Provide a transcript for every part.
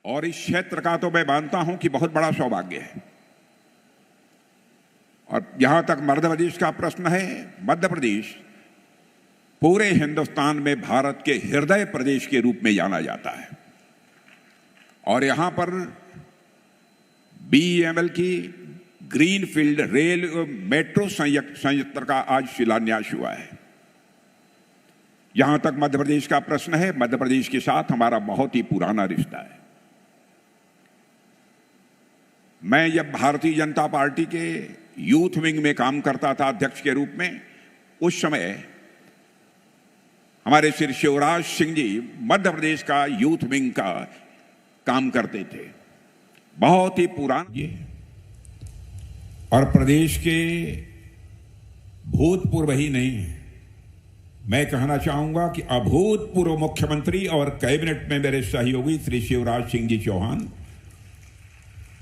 और इस क्षेत्र का तो मैं मानता हूं कि बहुत बड़ा सौभाग्य है। और जहां तक मध्य प्रदेश का प्रश्न है, मध्य प्रदेश पूरे हिंदुस्तान में भारत के हृदय प्रदेश के रूप में जाना जाता है। और यहां पर BEML की ग्रीनफील्ड रेल मेट्रो संयंत्र का आज शिलान्यास हुआ है। जहां तक मध्य प्रदेश का प्रश्न है, मध्य प्रदेश के साथ हमारा बहुत ही पुराना रिश्ता है। मैं जब भारतीय जनता पार्टी के यूथ विंग में काम करता था अध्यक्ष के रूप में, उस समय हमारे श्री शिवराज सिंह जी मध्य प्रदेश का यूथ विंग का काम करते थे। बहुत ही पुराना ये, और प्रदेश के भूतपूर्व ही नहीं, मैं कहना चाहूंगा कि अभूतपूर्व मुख्यमंत्री और कैबिनेट में मेरे सहयोगी श्री शिवराज सिंह जी चौहान,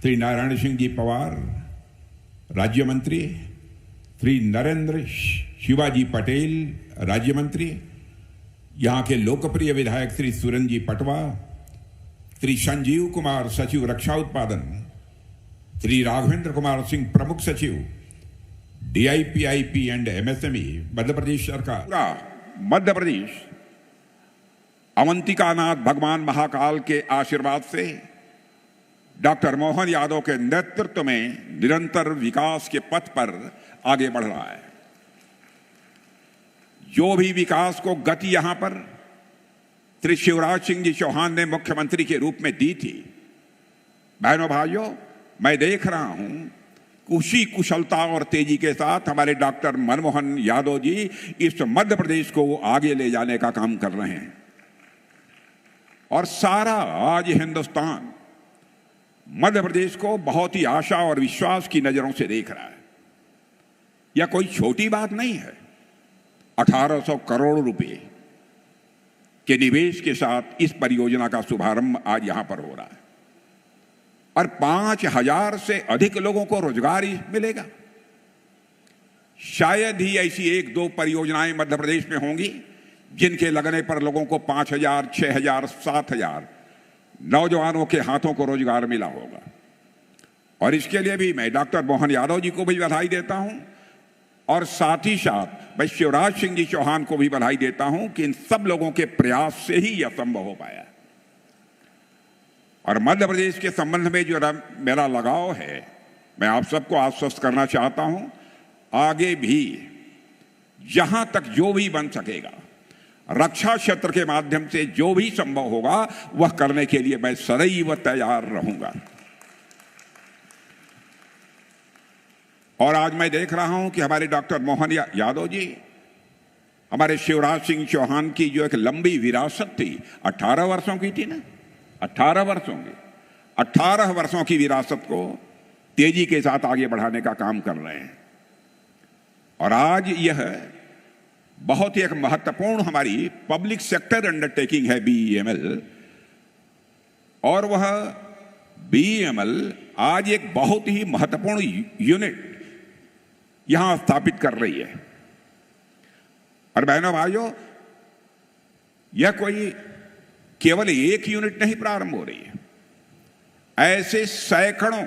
श्री नारायण सिंह जी पवार राज्य मंत्री, श्री नरेंद्र शिवाजी पटेल राज्य मंत्री, यहां के लोकप्रिय विधायक श्री सुरेंद्र जी पटवा, श्री संजीव कुमार सचिव रक्षा उत्पादन, श्री राघवेंद्र कुमार सिंह प्रमुख सचिव DIPIP and MSME Madhya Pradesh सरकार। मध्य प्रदेश अवंतिकानाथ भगवान महाकाल के आशीर्वाद से डॉक्टर मोहन यादव के नेतृत्व में निरंतर विकास के पथ पर आगे बढ़ रहा है। जो भी विकास को गति यहां पर श्री शिवराज सिंह जी चौहान ने मुख्यमंत्री के रूप में दी थी, बहनों भाइयों, मैं देख रहा हूं उसी कुशलता और तेजी के साथ हमारे डॉक्टर मनमोहन यादव जी इस मध्य प्रदेश को आगे ले जाने का काम कर रहे हैं। और सारा आज हिंदुस्तान मध्य प्रदेश को बहुत ही आशा और विश्वास की नजरों से देख रहा है। यह कोई छोटी बात नहीं है। 1800 करोड़ रुपए के निवेश के साथ इस परियोजना का शुभारंभ आज यहां पर हो रहा है और 5000 से अधिक लोगों को रोजगार मिलेगा। शायद ही ऐसी 1-2 परियोजनाएं मध्य प्रदेश में होंगी जिनके लगने पर लोगों को 5000, 6000, 7000 नौजवानों के हाथों को रोजगार मिला होगा। और इसके लिए भी मैं डॉक्टर मोहन यादव जी को भी बधाई देता हूं और साथ ही साथ मैं शिवराज सिंह जी चौहान को भी बधाई देता हूं कि इन सब लोगों के प्रयास से ही यह संभव हो पाया। और मध्य प्रदेश के संबंध में जो मेरा लगाव है, मैं आप सबको आश्वस्त करना चाहता हूं, आगे भी जहां तक जो भी बन सकेगा, रक्षा क्षेत्र के माध्यम से जो भी संभव होगा वह करने के लिए मैं सदैव तैयार रहूंगा। और आज मैं देख रहा हूं कि हमारे डॉक्टर मोहन यादव जी, हमारे शिवराज सिंह चौहान की जो एक लंबी विरासत थी, 18 वर्षों की थी ना, 18 वर्षों की, 18 वर्षों की विरासत को तेजी के साथ आगे बढ़ाने का काम कर रहे हैं। और आज यह बहुत ही एक महत्वपूर्ण हमारी पब्लिक सेक्टर अंडरटेकिंग है BEML, और वह BEML आज एक बहुत ही महत्वपूर्ण यूनिट यहां स्थापित कर रही है। और बहनों भाइयों, यह कोई केवल एक यूनिट नहीं प्रारंभ हो रही है, ऐसे सैकड़ों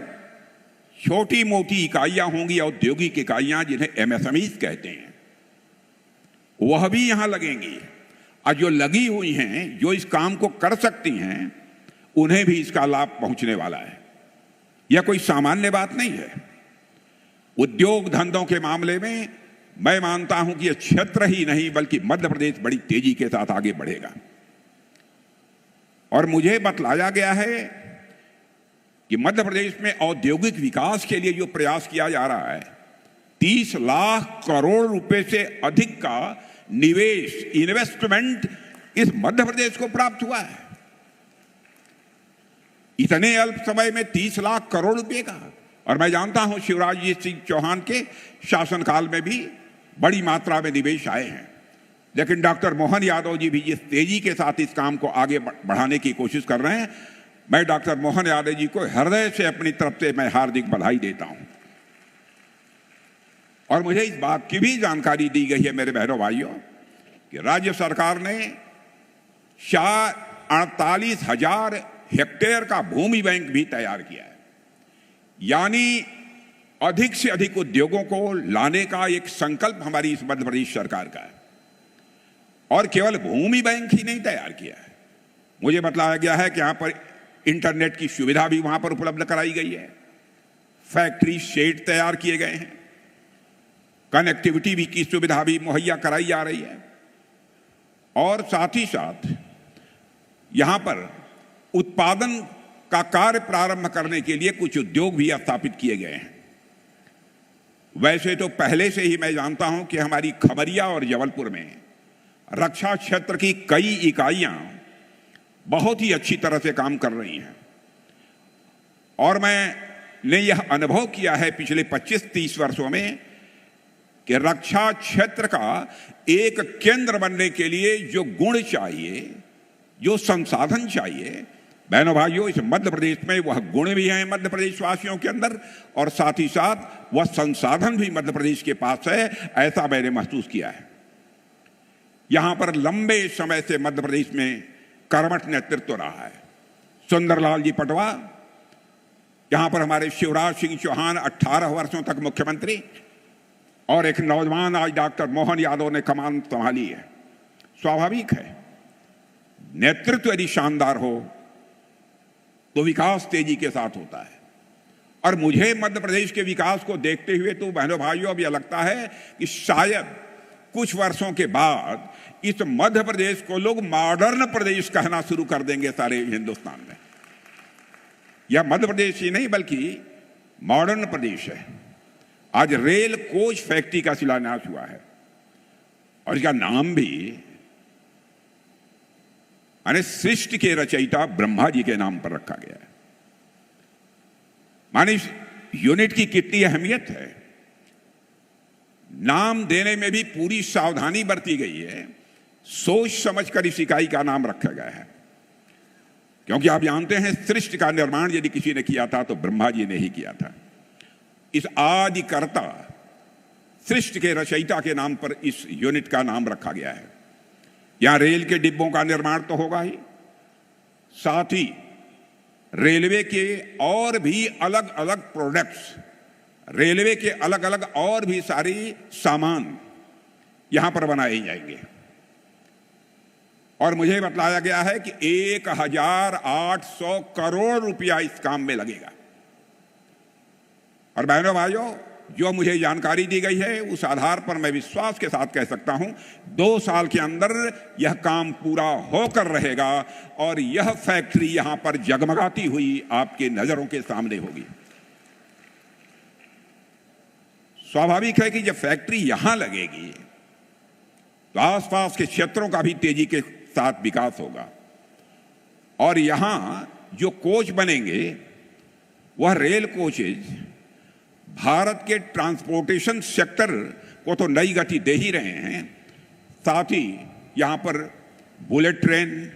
छोटी मोटी इकाइयां होंगी, औद्योगिक इकाइयां जिन्हें MSMEs कहते हैं, वह भी यहां लगेंगी। और जो लगी हुई हैं, जो इस काम को कर सकती हैं, उन्हें भी इसका लाभ पहुंचने वाला है। यह कोई सामान्य बात नहीं है। उद्योग धंधों के मामले में मैं मानता हूं कि यह क्षेत्र ही नहीं बल्कि मध्य प्रदेश बड़ी तेजी के साथ आगे बढ़ेगा। और मुझे बतलाया गया है कि मध्य प्रदेश में औद्योगिक विकास के लिए जो प्रयास किया जा रहा है, 30 लाख करोड़ रुपए से अधिक का निवेश, इन्वेस्टमेंट इस मध्य प्रदेश को प्राप्त हुआ है। इतने अल्प समय में 30 लाख करोड़ रुपए का। और मैं जानता हूं शिवराज जी सिंह चौहान के शासनकाल में भी बड़ी मात्रा में निवेश आए हैं, लेकिन डॉक्टर मोहन यादव जी भी जिस तेजी के साथ इस काम को आगे बढ़ाने की कोशिश कर रहे हैं, मैं डॉक्टर मोहन यादव जी को हृदय से अपनी तरफ से मैं हार्दिक बधाई देता हूं। और मुझे इस बात की भी जानकारी दी गई है मेरे बहनों भाइयों कि राज्य सरकार ने 48,000 हेक्टेयर का भूमि बैंक भी तैयार किया है। यानी अधिक से अधिक उद्योगों को लाने का एक संकल्प हमारी इस मध्य प्रदेश सरकार का है। और केवल भूमि बैंक ही नहीं तैयार किया है, मुझे बतलाया गया है कि यहां पर इंटरनेट की सुविधा भी वहां पर उपलब्ध कराई गई है, फैक्ट्री शेड तैयार किए गए हैं, कनेक्टिविटी भी की सुविधा भी मुहैया कराई जा रही है। और साथ ही साथ यहां पर उत्पादन का कार्य प्रारंभ करने के लिए कुछ उद्योग भी स्थापित किए गए हैं। वैसे तो पहले से ही मैं जानता हूं कि हमारी खमरिया और जबलपुर में रक्षा क्षेत्र की कई इकाइयां बहुत ही अच्छी तरह से काम कर रही हैं, और मैंने यह अनुभव किया है पिछले 25-30 वर्षों में कि रक्षा क्षेत्र का एक केंद्र बनने के लिए जो गुण चाहिए, जो संसाधन चाहिए, बहनों भाइयों, इस मध्य प्रदेश में वह गुण भी हैं मध्य प्रदेश वासियों के अंदर, और साथ ही साथ वह संसाधन भी मध्य प्रदेश के पास है, ऐसा मैंने महसूस किया है। यहां पर लंबे समय से मध्य प्रदेश में कर्मठ नेतृत्व रहा है। सुंदरलाल जी पटवा, यहां पर हमारे शिवराज सिंह चौहान 18 वर्षों तक मुख्यमंत्री, और एक नौजवान आज डॉक्टर मोहन यादव ने कमान संभाली है। स्वाभाविक है, नेतृत्व यदि शानदार हो तो विकास तेजी के साथ होता है। और मुझे मध्य प्रदेश के विकास को देखते हुए तो बहनों भाइयों अब यह लगता है कि शायद कुछ वर्षों के बाद इस मध्य प्रदेश को लोग मॉडर्न प्रदेश कहना शुरू कर देंगे सारे हिंदुस्तान में। यह मध्य प्रदेश ही नहीं बल्कि मॉडर्न प्रदेश है। आज रेल कोच फैक्ट्री का शिलान्यास हुआ है, और इसका नाम भी माने सृष्टि के रचयिता ब्रह्मा जी के नाम पर रखा गया है। माने इस यूनिट की कितनी अहमियत है, नाम देने में भी पूरी सावधानी बरती गई है, सोच समझकर इस इकाई का नाम रखा गया है। क्योंकि आप जानते हैं, सृष्टि का निर्माण यदि किसी ने किया था तो ब्रह्मा जी ने ही किया था। इस आदिकर्ता सृष्टि के रचयिता के नाम पर इस यूनिट का नाम रखा गया है। यहां रेल के डिब्बों का निर्माण तो होगा ही, साथ ही रेलवे के और भी अलग अलग प्रोडक्ट्स, रेलवे के अलग अलग और भी सारी सामान यहां पर बनाए जाएंगे। और मुझे बतलाया गया है कि 1800 करोड़ रुपया इस काम में लगेगा। और बहनों भाइयों, जो मुझे जानकारी दी गई है उस आधार पर मैं विश्वास के साथ कह सकता हूं 2 साल के अंदर यह काम पूरा होकर रहेगा, और यह फैक्ट्री यहां पर जगमगाती हुई आपके नजरों के सामने होगी। स्वाभाविक है कि जब फैक्ट्री यहां लगेगी तो आसपास के क्षेत्रों का भी तेजी के साथ विकास होगा। और यहां जो कोच बनेंगे वह रेल कोचेज भारत के ट्रांसपोर्टेशन सेक्टर को तो नई गति दे ही रहे हैं, साथ ही यहां पर बुलेट ट्रेन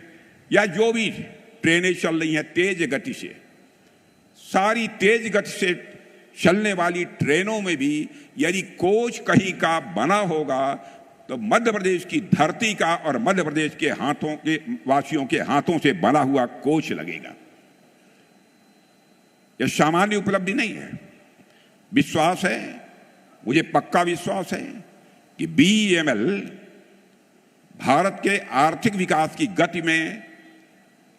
या जो भी ट्रेनें चल रही हैं तेज गति से, सारी तेज गति से चलने वाली ट्रेनों में भी यदि कोच कहीं का बना होगा तो मध्य प्रदेश की धरती का और मध्य प्रदेश के हाथों के वासियों के हाथों से बना हुआ कोच लगेगा। यह सामान्य उपलब्धि नहीं है। विश्वास है, मुझे पक्का विश्वास है कि BEML भारत के आर्थिक विकास की गति में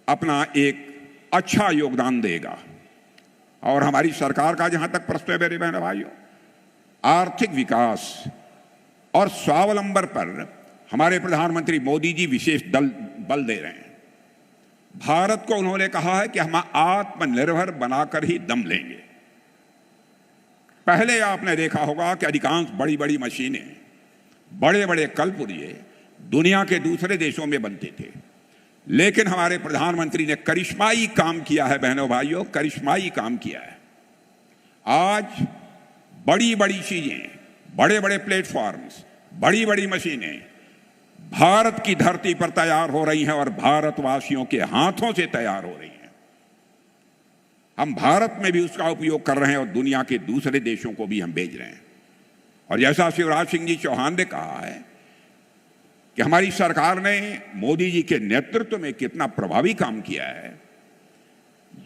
अपना एक अच्छा योगदान देगा। और हमारी सरकार का जहां तक प्रश्न है मेरे बहन भाइयों, आर्थिक विकास और स्वावलंबन पर हमारे प्रधानमंत्री मोदी जी विशेष बल दे रहे हैं। भारत को उन्होंने कहा है कि हम आत्मनिर्भर बनाकर ही दम लेंगे। पहले आपने देखा होगा कि अधिकांश बड़ी बड़ी मशीनें, बड़े बड़े कलपुर्जे दुनिया के दूसरे देशों में बनते थे, लेकिन हमारे प्रधानमंत्री ने करिश्माई काम किया है बहनों भाइयों, करिश्माई काम किया है। आज बड़ी बड़ी चीजें, बड़े बड़े प्लेटफॉर्म्स, बड़ी बड़ी मशीनें भारत की धरती पर तैयार हो रही हैं और भारतवासियों के हाथों से तैयार हो रही हैं। हम भारत में भी उसका उपयोग कर रहे हैं और दुनिया के दूसरे देशों को भी हम भेज रहे हैं। और जैसा शिवराज सिंह जी चौहान ने कहा है कि हमारी सरकार ने मोदी जी के नेतृत्व में कितना प्रभावी काम किया है,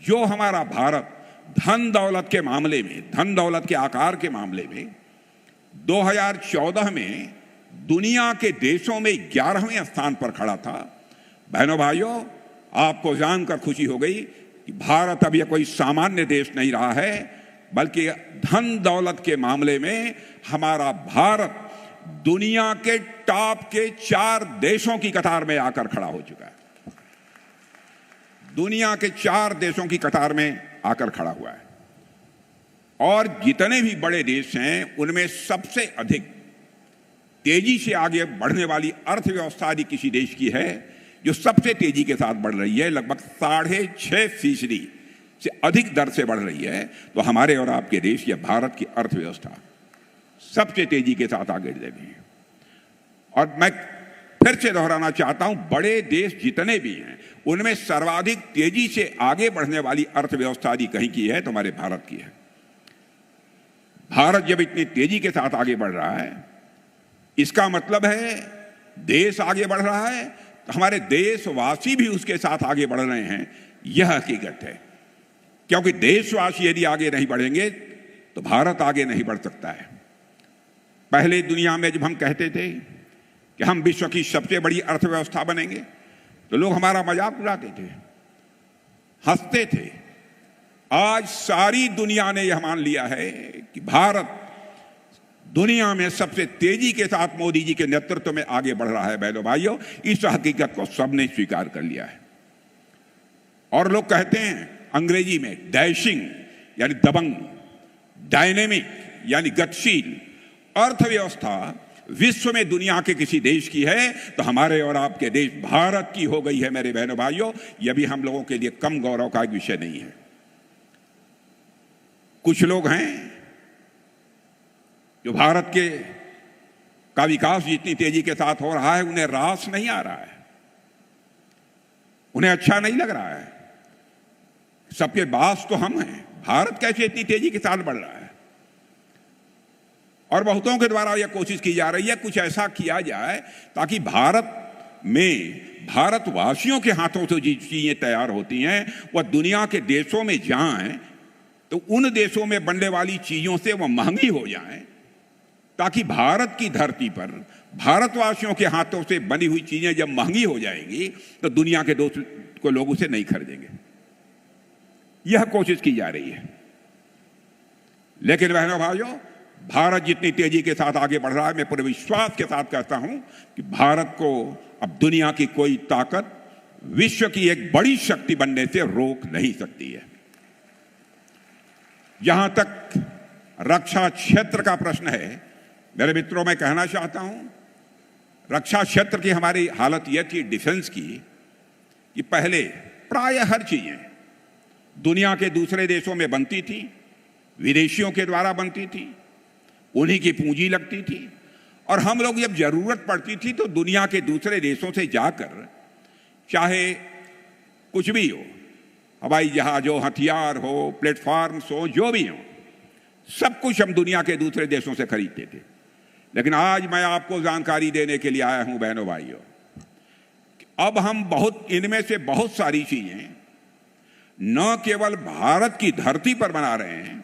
जो हमारा भारत धन दौलत के मामले में, धन दौलत के आकार के मामले में 2014 में दुनिया के देशों में 11वें स्थान पर खड़ा था, बहनों भाइयों, आपको जानकर खुशी हो गई कि भारत अब यह कोई सामान्य देश नहीं रहा है, बल्कि धन दौलत के मामले में हमारा भारत दुनिया के टॉप के 4 देशों की कतार में आकर खड़ा हो चुका है। दुनिया के 4 देशों की कतार में आकर खड़ा हुआ है। और जितने भी बड़े देश हैं उनमें सबसे अधिक तेजी से आगे बढ़ने वाली अर्थव्यवस्था यदि किसी देश की है जो सबसे तेजी के साथ बढ़ रही है, लगभग 6.5% से अधिक दर से बढ़ रही है, तो हमारे और आपके देश या भारत की अर्थव्यवस्था सबसे तेजी के साथ आगे बढ़ रही है। और मैं फिर से दोहराना चाहता हूं, बड़े देश जितने भी हैं उनमें सर्वाधिक तेजी से आगे बढ़ने वाली अर्थव्यवस्था यदि कहीं की है तो हमारे भारत की है। भारत जब इतनी तेजी के साथ आगे बढ़ रहा है, इसका मतलब है देश आगे बढ़ रहा है, तो हमारे देशवासी भी उसके साथ आगे बढ़ रहे हैं। यह हकीकत है, क्योंकि देशवासी यदि आगे नहीं बढ़ेंगे तो भारत आगे नहीं बढ़ सकता है। पहले दुनिया में जब हम कहते थे कि हम विश्व की सबसे बड़ी अर्थव्यवस्था बनेंगे, तो लोग हमारा मजाक उड़ाते थे, हंसते थे। आज सारी दुनिया ने यह मान लिया है कि भारत दुनिया में सबसे तेजी के साथ मोदी जी के नेतृत्व में आगे बढ़ रहा है। बहनों भाइयों, इस हकीकत को सबने स्वीकार कर लिया है। और लोग कहते हैं अंग्रेजी में डैशिंग यानी दबंग, डायनेमिक यानी गतिशील अर्थव्यवस्था विश्व में दुनिया के किसी देश की है तो हमारे और आपके देश भारत की हो गई है। मेरे बहनों भाइयों, यह भी हम लोगों के लिए कम गौरव का एक विषय नहीं है। कुछ लोग हैं जो भारत के का विकास जितनी तेजी के साथ हो रहा है उन्हें रास नहीं आ रहा है, उन्हें अच्छा नहीं लग रहा है। सबके बास तो हम हैं, भारत कैसे इतनी तेजी के साथ बढ़ रहा है। और बहुतों के द्वारा यह कोशिश की जा रही है कुछ ऐसा किया जाए ताकि भारत में भारतवासियों के हाथों से जो चीजें तैयार होती हैं वह दुनिया के देशों में जाएं, तो उन देशों में बनने वाली चीजों से वह महंगी हो जाएं, ताकि भारत की धरती पर भारतवासियों के हाथों से बनी हुई चीजें जब महंगी हो जाएंगी तो दुनिया के दोस्त लोग उसे नहीं खरीदेंगे। यह कोशिश की जा रही है। लेकिन बहनों भाइयों, भारत जितनी तेजी के साथ आगे बढ़ रहा है, मैं पूरे विश्वास के साथ कहता हूं कि भारत को अब दुनिया की कोई ताकत विश्व की एक बड़ी शक्ति बनने से रोक नहीं सकती है। जहां तक रक्षा क्षेत्र का प्रश्न है, मेरे मित्रों, मैं कहना चाहता हूं, रक्षा क्षेत्र की हमारी हालत यह थी डिफेंस की कि पहले प्राय हर चीजें दुनिया के दूसरे देशों में बनती थी, विदेशियों के द्वारा बनती थी, उन्हीं की पूंजी लगती थी, और हम लोग जब जरूरत पड़ती थी तो दुनिया के दूसरे देशों से जाकर, चाहे कुछ भी हो, हवाई जहाज हो, हथियार हो, प्लेटफॉर्म्स हो, जो भी हो, सब कुछ हम दुनिया के दूसरे देशों से खरीदते थे। लेकिन आज मैं आपको जानकारी देने के लिए आया हूं बहनों भाइयों, अब हम इनमें से बहुत सारी चीजें न केवल भारत की धरती पर बना रहे हैं,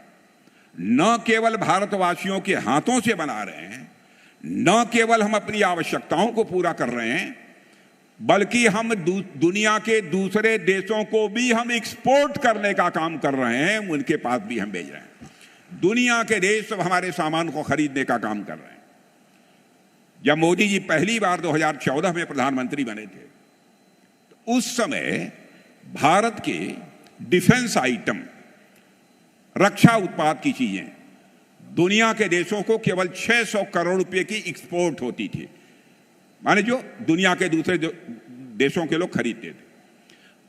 न केवल भारतवासियों के हाथों से बना रहे हैं, न केवल हम अपनी आवश्यकताओं को पूरा कर रहे हैं, बल्कि हम दुनिया के दूसरे देशों को भी हम एक्सपोर्ट करने का काम कर रहे हैं, उनके पास भी हम भेज रहे हैं। दुनिया के देश सब हमारे सामान को खरीदने का काम कर रहे हैं। जब मोदी जी पहली बार 2014 में प्रधानमंत्री बने थे, तो उस समय भारत के डिफेंस आइटम, रक्षा उत्पाद की चीजें दुनिया के देशों को केवल 600 करोड़ रुपए की एक्सपोर्ट होती थी, माने जो दुनिया के दूसरे देशों के लोग खरीदते थे।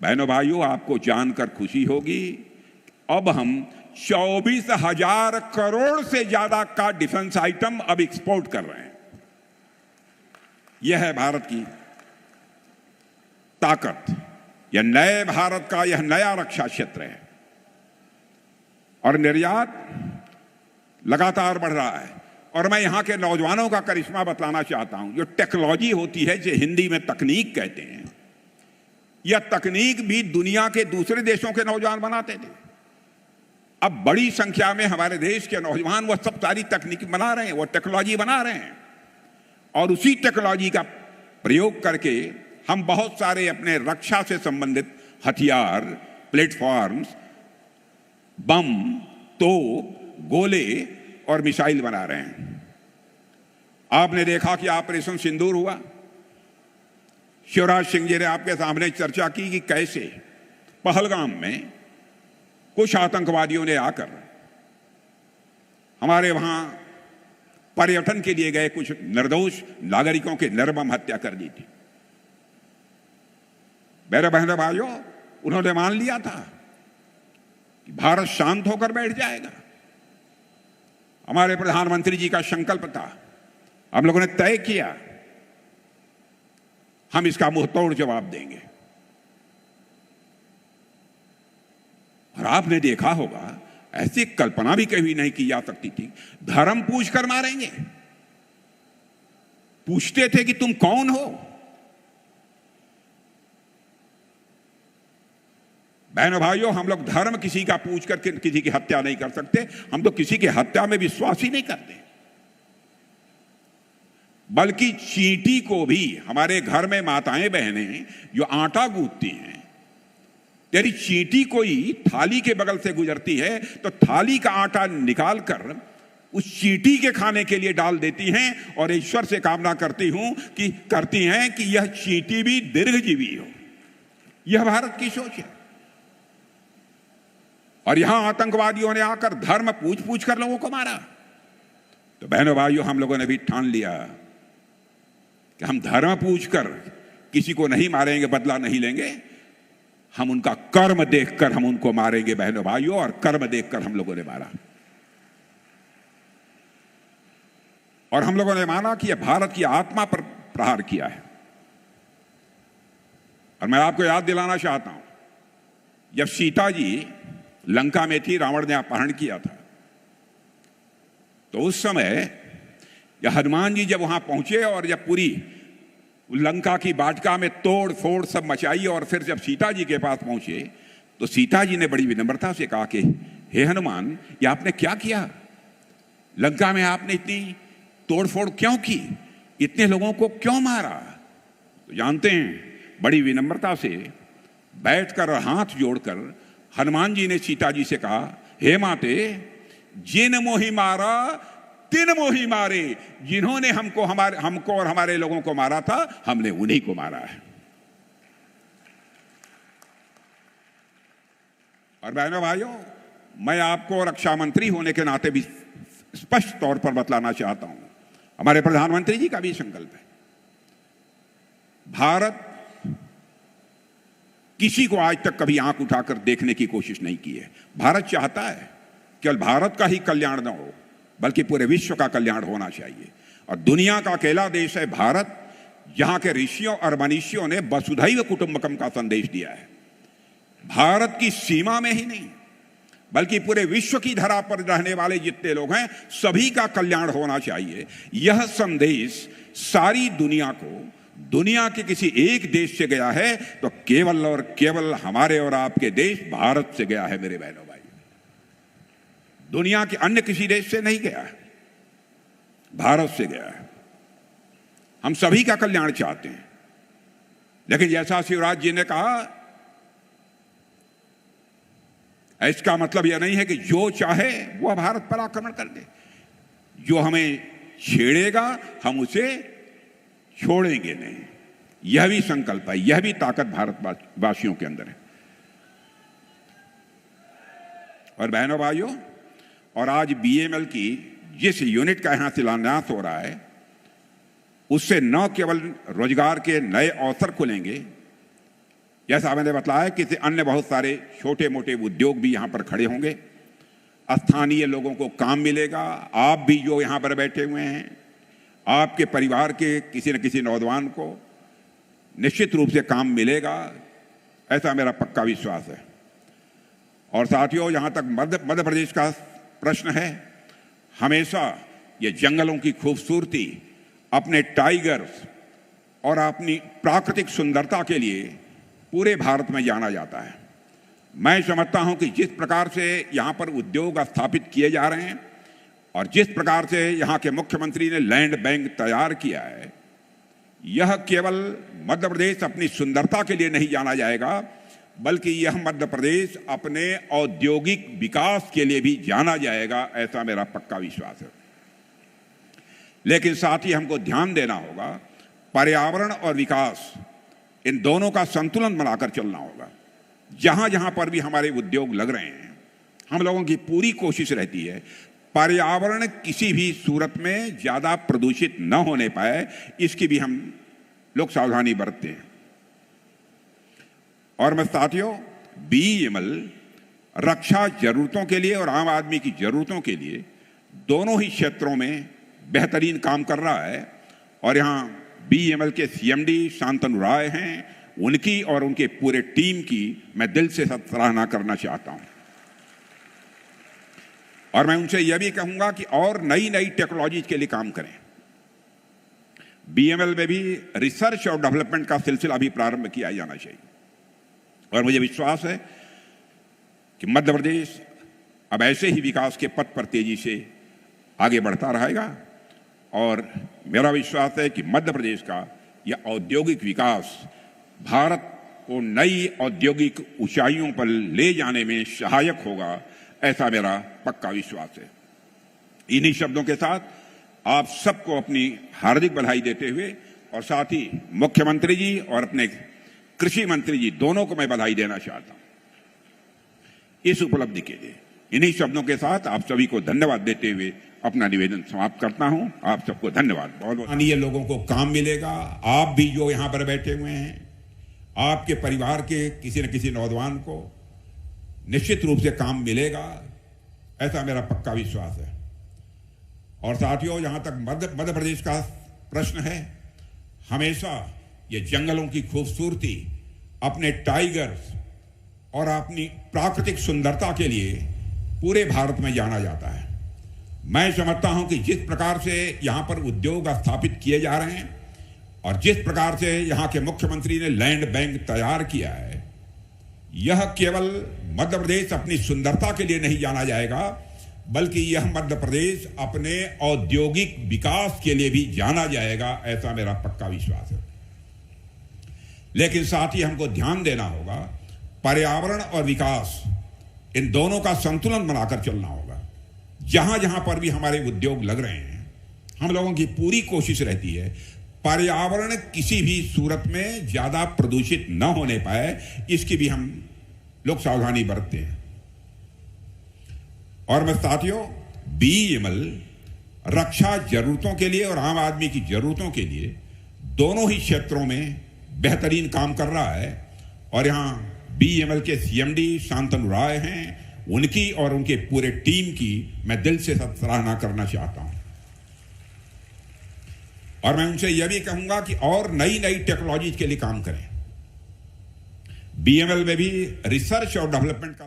बहनों भाइयों, आपको जानकर खुशी होगी, अब हम 24,000 करोड़ से ज्यादा का डिफेंस आइटम अब एक्सपोर्ट कर रहे हैं। यह है भारत की ताकत, यह नए भारत का यह नया रक्षा क्षेत्र है। और निर्यात लगातार बढ़ रहा है। और मैं यहां के नौजवानों का करिश्मा बतलाना चाहता हूं। जो टेक्नोलॉजी होती है, जो हिंदी में तकनीक कहते हैं, यह तकनीक भी दुनिया के दूसरे देशों के नौजवान बनाते थे। अब बड़ी संख्या में हमारे देश के नौजवान वह सब सारी तकनीक बना रहे हैं, वो टेक्नोलॉजी बना रहे हैं, और उसी टेक्नोलॉजी का प्रयोग करके हम बहुत सारे अपने रक्षा से संबंधित हथियार, प्लेटफॉर्म्स, बम, तोप, गोले और मिसाइल बना रहे हैं। आपने देखा कि ऑपरेशन सिंदूर हुआ। शिवराज सिंह जी ने आपके सामने चर्चा की कि कैसे पहलगाम में कुछ आतंकवादियों ने आकर हमारे वहां पर्यटन के लिए गए कुछ निर्दोष नागरिकों की निर्मम हत्या कर दी थी। मेरे बहनों भाइयों, उन्होंने मान लिया था कि भारत शांत होकर बैठ जाएगा। हमारे प्रधानमंत्री जी का संकल्प था, हम लोगों ने तय किया हम इसका मुंहतोड़ जवाब देंगे। और आपने देखा होगा, ऐसी कल्पना भी कभी नहीं की जा सकती थी, धर्म पूछ कर मारेंगे। पूछते थे कि तुम कौन हो। बहनों भाइयों, हम लोग धर्म किसी का पूछ कर किसी की हत्या नहीं कर सकते। हम तो किसी की हत्या में विश्वास ही नहीं करते। बल्कि चींटी को भी, हमारे घर में माताएं बहनें जो आटा गूंथती हैं, तेरी चींटी कोई थाली के बगल से गुजरती है तो थाली का आटा निकालकर उस चींटी के खाने के लिए डाल देती हैं, और ईश्वर से कामना करती हैं कि यह चींटी भी दीर्घजीवी हो। यह भारत की सोच है। और यहां आतंकवादियों ने आकर धर्म पूछ पूछ कर लोगों को मारा। तो बहनों भाइयों, हम लोगों ने भी ठान लिया कि हम धर्म पूछकर किसी को नहीं मारेंगे, बदला नहीं लेंगे। हम उनका कर्म देखकर हम उनको मारेंगे बहनों भाइयों, और कर्म देखकर हम लोगों ने मारा। और हम लोगों ने माना कि यह भारत की आत्मा पर प्रहार किया है। और मैं आपको याद दिलाना चाहता हूं, जब सीता जी लंका में थी, रावण ने अपहरण किया था, तो उस समय यह हनुमान जी जब वहां पहुंचे और जब पूरी लंका की वाटिका में तोड़ फोड़ सब मचाई, और फिर जब सीता जी के पास पहुंचे तो सीता जी ने बड़ी विनम्रता से कहा कि हे हनुमान, ये आपने क्या किया? लंका में आपने इतनी तोड़फोड़ क्यों की? इतने लोगों को क्यों मारा? तो जानते हैं, बड़ी विनम्रता से बैठकर और हाथ जोड़कर हनुमान जी ने सीता जी से कहा, हे माते, जिन मोहि मारा तिन मोहि मारे। जिन्होंने हमको और हमारे लोगों को मारा था, हमने उन्हीं को मारा है। और बहनों भाइयों, मैं आपको रक्षा मंत्री होने के नाते भी स्पष्ट तौर पर बतलाना चाहता हूं, हमारे प्रधानमंत्री जी का भी संकल्प है। भारत किसी को आज तक कभी आंख उठाकर देखने की कोशिश नहीं की है। भारत चाहता है केवल भारत का ही कल्याण न हो, बल्कि पूरे विश्व का कल्याण होना चाहिए। और दुनिया का अकेला देश है भारत, जहां के ऋषियों और मनीषियों ने वसुधैव कुटुंबकम का संदेश दिया है। भारत की सीमा में ही नहीं, बल्कि पूरे विश्व की धरा पर रहने वाले जितने लोग हैं, सभी का कल्याण होना चाहिए। यह संदेश सारी दुनिया को, दुनिया के किसी एक देश से गया है तो केवल और केवल हमारे और आपके देश भारत से गया है। मेरे बहनों भाई, दुनिया के अन्य किसी देश से नहीं गया है, भारत से गया है। हम सभी का कल्याण चाहते हैं, लेकिन जैसा शिवराज जी ने कहा, इसका मतलब यह नहीं है कि जो चाहे वह भारत पर आक्रमण कर दे। जो हमें छेड़ेगा हम उसे छोड़ेंगे नहीं। यह भी संकल्प है, यह भी ताकत भारतवासियों के अंदर है। और बहनों भाइयों, और आज बीएमएल की जिस यूनिट का यहां शिलान्यास हो रहा है, उससे न केवल रोजगार के नए अवसर खुलेंगे, जैसा मैंने बताया कि अन्य बहुत सारे छोटे मोटे उद्योग भी यहां पर खड़े होंगे। स्थानीय लोगों को काम मिलेगा। आप भी जो यहां पर बैठे हुए हैं, आपके परिवार के किसी न किसी नौजवान को निश्चित रूप से काम मिलेगा, ऐसा मेरा पक्का विश्वास है। और साथियों, जहां तक मध्य प्रदेश का प्रश्न है, हमेशा ये जंगलों की खूबसूरती, अपने टाइगर्स और अपनी प्राकृतिक सुंदरता के लिए पूरे भारत में जाना जाता है। मैं समझता हूं कि जिस प्रकार से यहां पर उद्योग स्थापित किए जा रहे हैं और जिस प्रकार से यहां के मुख्यमंत्री ने लैंड बैंक तैयार किया है, यह केवल मध्य प्रदेश अपनी सुंदरता के लिए नहीं जाना जाएगा, बल्कि यह मध्य प्रदेश अपने औद्योगिक विकास के लिए भी जाना जाएगा, ऐसा मेरा पक्का विश्वास है। लेकिन साथ ही हमको ध्यान देना होगा, पर्यावरण और विकास इन दोनों का संतुलन बनाकर चलना होगा। जहां जहां पर भी हमारे उद्योग लग रहे हैं, हम लोगों की पूरी कोशिश रहती है पर्यावरण किसी भी सूरत में ज्यादा प्रदूषित न होने पाए, इसकी भी हम लोग सावधानी बरतते हैं। और मैं साथियों, बीईएमएल रक्षा जरूरतों के लिए और आम आदमी की जरूरतों के लिए दोनों ही क्षेत्रों में बेहतरीन काम कर रहा है। और यहां बीईएमएल के सीएमडी शांतनु राय हैं, उनकी और उनके पूरे टीम की मैं दिल से सराहना करना चाहता हूं। और मैं उनसे यह भी कहूंगा कि और नई नई टेक्नोलॉजी के लिए काम करें। बीईएमएल में भी रिसर्च और डेवलपमेंट का सिलसिला भी प्रारंभ किया जाना चाहिए। और मुझे विश्वास है कि मध्य प्रदेश अब ऐसे ही विकास के पथ पर तेजी से आगे बढ़ता रहेगा। और मेरा विश्वास है कि मध्य प्रदेश का यह औद्योगिक विकास भारत को नई औद्योगिक ऊंचाइयों पर ले जाने में सहायक होगा, ऐसा मेरा पक्का विश्वास है। इन्हीं शब्दों के साथ आप सबको अपनी हार्दिक बधाई देते हुए और साथ ही मुख्यमंत्री जी और अपने कृषि मंत्री जी दोनों को मैं बधाई देना चाहता हूं इस उपलब्धि के लिए। इन्हीं शब्दों के साथ आप सभी को धन्यवाद देते हुए अपना निवेदन समाप्त करता हूं। आप सबको धन्यवाद। बहुत बहुत स्थानीय लोगों को काम मिलेगा। आप भी जो यहां पर बैठे हुए हैं, आपके परिवार के किसी न किसी नौजवान को निश्चित रूप से काम मिलेगा, ऐसा मेरा पक्का विश्वास है। और साथियों, जहां तक मध्य प्रदेश का प्रश्न है, हमेशा ये जंगलों की खूबसूरती, अपने टाइगर्स और अपनी प्राकृतिक सुंदरता के लिए पूरे भारत में जाना जाता है। मैं समझता हूं कि जिस प्रकार से यहां पर उद्योग स्थापित किए जा रहे हैं और जिस प्रकार से यहां के मुख्यमंत्री ने लैंड बैंक तैयार किया है, यह केवल मध्य प्रदेश अपनी सुंदरता के लिए नहीं जाना जाएगा, बल्कि यह मध्य प्रदेश अपने औद्योगिक विकास के लिए भी जाना जाएगा, ऐसा मेरा पक्का विश्वास है। लेकिन साथ ही हमको ध्यान देना होगा, पर्यावरण और विकास इन दोनों का संतुलन बनाकर चलना होगा। जहां जहां पर भी हमारे उद्योग लग रहे हैं, हम लोगों की पूरी कोशिश रहती है पर्यावरण किसी भी सूरत में ज्यादा प्रदूषित न होने पाए, इसकी भी हम लोग सावधानी बरतते हैं। और मैं साथियों, बीईएमएल रक्षा जरूरतों के लिए और आम आदमी की जरूरतों के लिए दोनों ही क्षेत्रों में बेहतरीन काम कर रहा है। और यहां बीईएमएल के सीएमडी शांतनु राय हैं, उनकी और उनके पूरे टीम की मैं दिल से सराहना करना चाहता हूं। और मैं उनसे यह भी कहूंगा कि और नई नई टेक्नोलॉजी के लिए काम करें। बीईएमएल में भी रिसर्च और डेवलपमेंट का